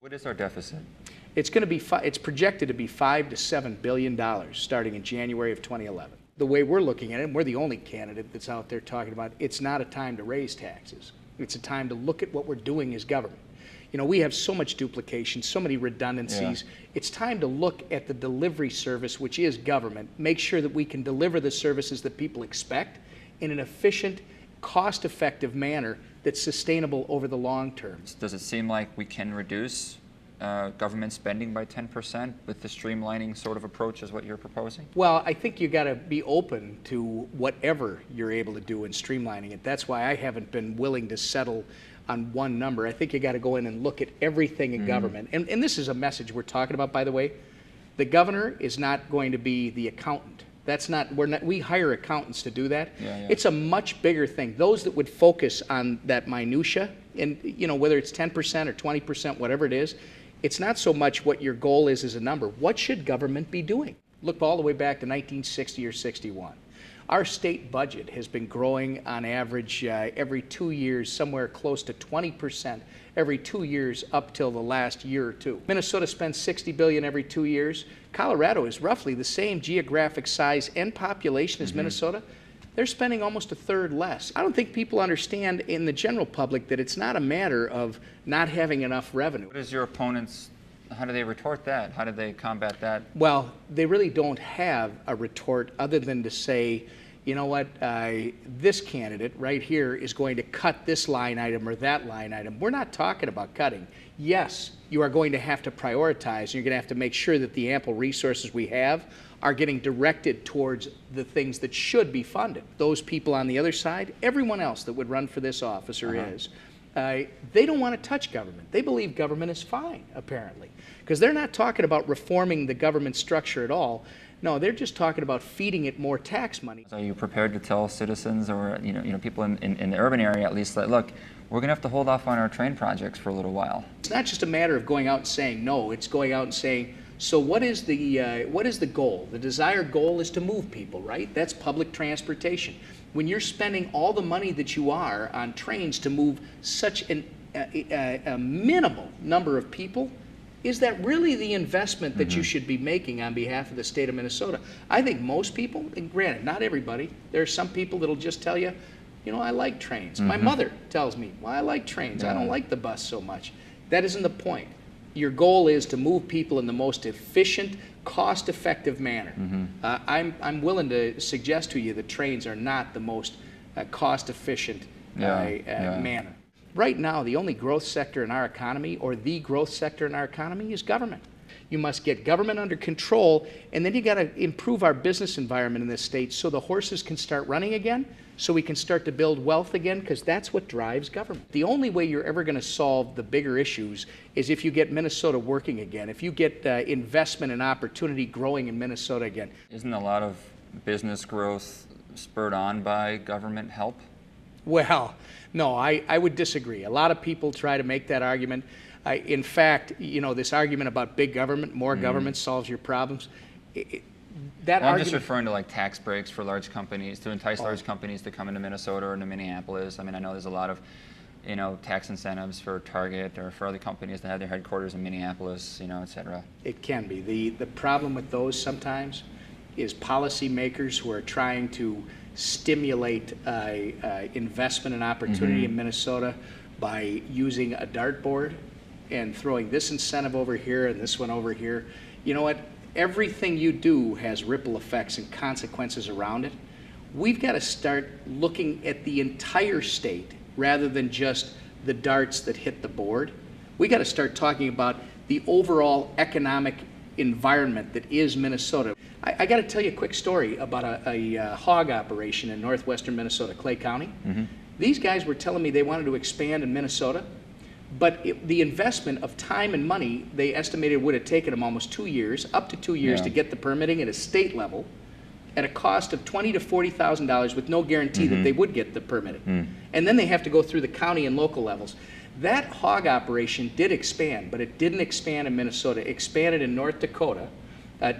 What is our deficit? It's going to be it's projected to be $5 to $7 billion starting in January of 2011. The way we're looking at it, and we're the only candidate that's out there talking about, it's not a time to raise taxes. It's a time to look at what we're doing as government. You know, we have so much duplication, so many redundancies. Yeah. It's time to look at the delivery service, which is government, make sure that we can deliver the services that people expect in an efficient, cost-effective manner that's sustainable over the long term. Does it seem like we can reduce government spending by 10% with the streamlining sort of approach is what you're proposing? Well, I think you got to be open to whatever you're able to do in streamlining it. That's why I haven't been willing to settle on one number. I think you got to go in and look at everything in government. And this is a message we're talking about, by the way. The governor is not going to be the accountant. That's not, we hire accountants to do that. Yeah. It's a much bigger thing. Those that would focus on that minutia, and you know, whether it's 10% or 20%, whatever it is, it's not so much what your goal is as a number. What should government be doing? Look all the way back to 1960 or 61. Our state budget has been growing on average every 2 years, somewhere close to 20% every 2 years up till the last year or two. Minnesota spends $60 billion every 2 years. Colorado is roughly the same geographic size and population as Minnesota. They're spending almost a third less. I don't think people understand in the general public that it's not a matter of not having enough revenue. What is your opponents, how do they retort that? How do they combat that? Well, they really don't have a retort other than to say, you know what, this candidate right here is going to cut this line item or that line item. We're not talking about cutting. Yes, you are going to have to prioritize. You're going to have to make sure that the ample resources we have are getting directed towards the things that should be funded. Those people on the other side, everyone else that would run for this office or is, they don't want to touch government. They believe government is fine, apparently, because they're not talking about reforming the government structure at all. No, they're just talking about feeding it more tax money. Are you prepared to tell citizens or people in the urban area at least that, look, we're going to have to hold off on our train projects for a little while? It's not just a matter of going out and saying no. It's going out and saying, so what is the goal? The desired goal is to move people, right? That's public transportation. When you're spending all the money that you are on trains to move such a minimal number of people, is that really the investment that you should be making on behalf of the state of Minnesota? I think most people, and granted, not everybody, there are some people that'll just tell you, you know, I like trains. My mother tells me, well, I like trains. I don't like the bus so much. That isn't the point. Your goal is to move people in the most efficient, cost-effective manner. I'm willing to suggest to you that trains are not the most cost-efficient manner. Right now, the only growth sector in our economy, or the growth sector in our economy, is government. You must get government under control, and then you got to improve our business environment in this state so the horses can start running again, so we can start to build wealth again, because that's what drives government. The only way you're ever going to solve the bigger issues is if you get Minnesota working again, if you get investment and opportunity growing in Minnesota again. Isn't a lot of business growth spurred on by government help? Well, no, I would disagree. A lot of people try to make that argument. In fact, you know, this argument about big government, more government solves your problems. I'm just referring to like tax breaks for large companies, to entice large companies to come into Minnesota or into Minneapolis. I mean, I know there's a lot of, you know, tax incentives for Target or for other companies that have their headquarters in Minneapolis, you know, et cetera. It can be. The problem with those sometimes is policymakers who are trying to stimulate investment and opportunity in Minnesota by using a dartboard and throwing this incentive over here and this one over here. You know what? Everything you do has ripple effects and consequences around it. We've got to start looking at the entire state rather than just the darts that hit the board. We got to start talking about the overall economic environment that is Minnesota. I got to tell you a quick story about a hog operation in northwestern Minnesota, Clay County. These guys were telling me they wanted to expand in Minnesota, but the investment of time and money, they estimated would have taken them almost 2 years, up to 2 years to get the permitting at a state level at a cost of $20,000 to $40,000 with no guarantee that they would get the permitting. And then they have to go through the county and local levels. That hog operation did expand, but it didn't expand in Minnesota. It expanded in North Dakota.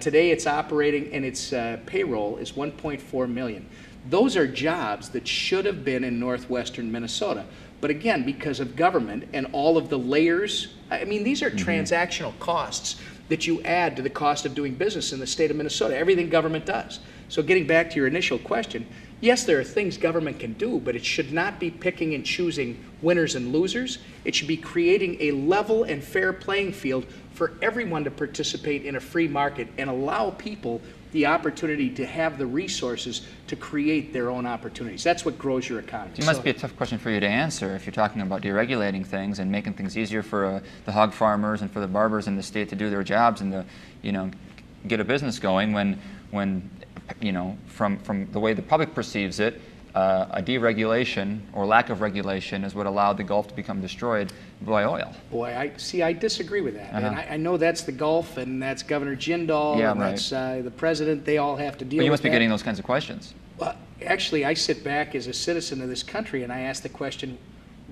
Today it's operating and its payroll is $1.4 million. Those are jobs that should have been in northwestern Minnesota. But again, because of government and all of the layers, I mean, these are transactional costs that you add to the cost of doing business in the state of Minnesota, everything government does. So getting back to your initial question, yes, there are things government can do, but it should not be picking and choosing winners and losers. It should be creating a level and fair playing field for everyone to participate in a free market and allow people the opportunity to have the resources to create their own opportunities. That's what grows your economy. It must be a tough question for you to answer if you're talking about deregulating things and making things easier for the hog farmers and for the barbers in the state to do their jobs and to, get a business going when from the way the public perceives it, a deregulation or lack of regulation is what allowed the Gulf to become destroyed by oil. Boy, I disagree with that. And I know that's the Gulf, and that's Governor Jindal, and that's the president. They all have to deal with that. But you must be getting those kinds of questions. Well, actually, I sit back as a citizen of this country, and I ask the question,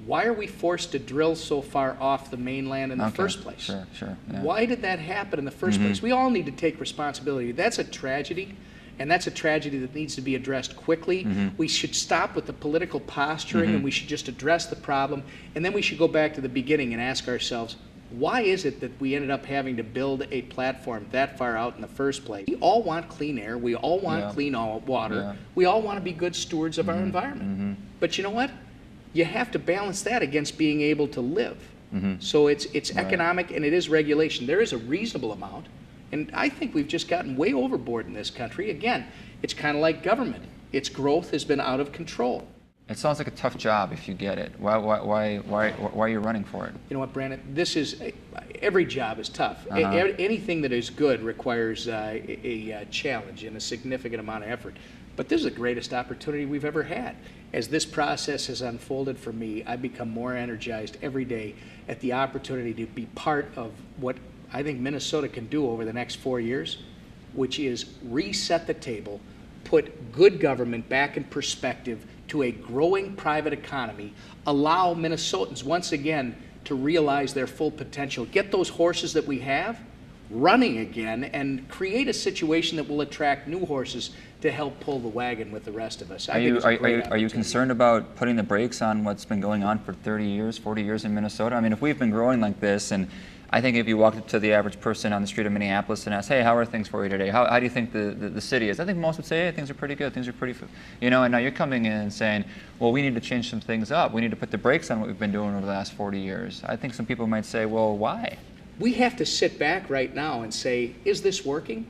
why are we forced to drill so far off the mainland in the first place? Sure. Yeah. Why did that happen in the first place? We all need to take responsibility. That's a tragedy. And that's a tragedy that needs to be addressed quickly. We should stop with the political posturing and we should just address the problem. And then we should go back to the beginning and ask ourselves, why is it that we ended up having to build a platform that far out in the first place? We all want clean air. We all want clean water. Yeah. We all want to be good stewards of our environment. But you know what? You have to balance that against being able to live. So it's economic and it is regulation. There is a reasonable amount. And I think we've just gotten way overboard in this country. Again, it's kind of like government. Its growth has been out of control. It sounds like a tough job if you get it. Why are you running for it? You know what, Brandon? Every job is tough. Anything that is good requires a challenge and a significant amount of effort. But this is the greatest opportunity we've ever had. As this process has unfolded for me, I've become more energized every day at the opportunity to be part of what I think Minnesota can do over the next 4 years, which is reset the table, put good government back in perspective to a growing private economy, allow Minnesotans once again to realize their full potential, get those horses that we have running again, and create a situation that will attract new horses to help pull the wagon with the rest of us. Are you concerned about putting the brakes on what's been going on for 30 years, 40 years in Minnesota? I mean, if we've been growing like this, and I think if you walked up to the average person on the street of Minneapolis and asked, hey, how are things for you today? How do you think the city is? I think most would say, hey, things are pretty good. Things are pretty, and now you're coming in and saying, well, we need to change some things up. We need to put the brakes on what we've been doing over the last 40 years. I think some people might say, well, why? We have to sit back right now and say, is this working?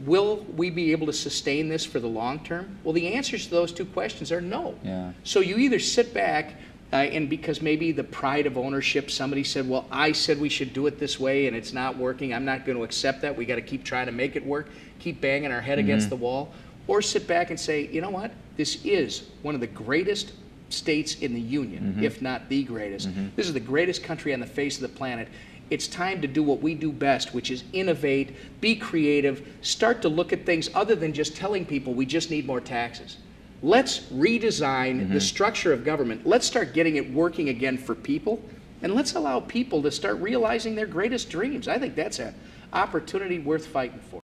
Will we be able to sustain this for the long term? Well, the answers to those two questions are no. Yeah. So you either sit back and because maybe the pride of ownership, somebody said, well, I said we should do it this way and it's not working. I'm not going to accept that. We got to keep trying to make it work, keep banging our head against the wall. Or sit back and say, you know what? This is one of the greatest states in the Union, if not the greatest. This is the greatest country on the face of the planet. It's time to do what we do best, which is innovate, be creative, start to look at things other than just telling people we just need more taxes. Let's redesign the structure of government. Let's start getting it working again for people, and let's allow people to start realizing their greatest dreams. I think that's an opportunity worth fighting for.